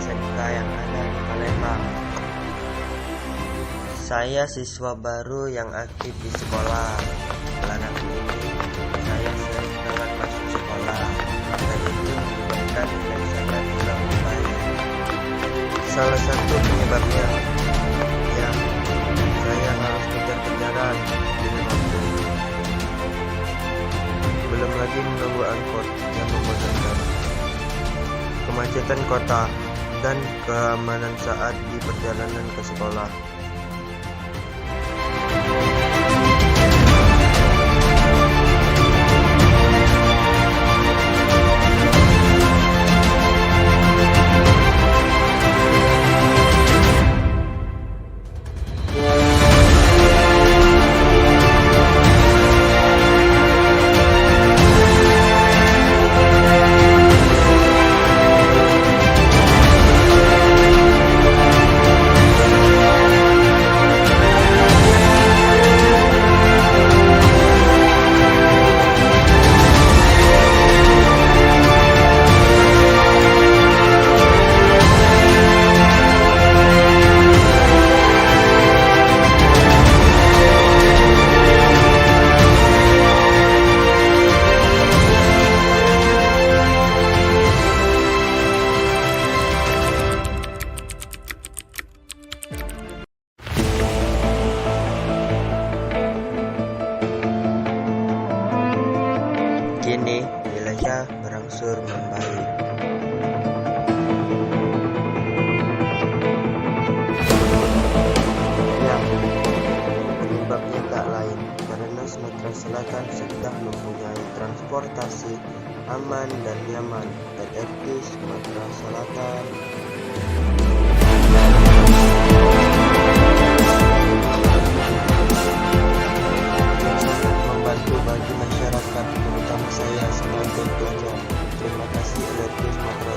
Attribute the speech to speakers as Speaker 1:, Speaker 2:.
Speaker 1: SMK yang ada di Palembang. Saya siswa baru yang aktif di sekolah. Belakangan ini saya sering telat masuk sekolah, maka itu menyebabkan nilai saya kurang membaik. Salah satu penyebabnya ya saya harus kejar-kejaran dengan waktu. Belum lagi menunggu angkot yang membosankan, kemacetan kota, dan keamanan saat di perjalanan ke sekolah. Kini nilainya berangsur membaik. Ya, penyebabnya tak lain karena Sumatera Selatan sudah mempunyai transportasi aman dan nyaman, LRT Sumatera Selatan. Membantu bagi masyarakat, terutama saya sebagai pelajar. Terima kasih LRT Sumatera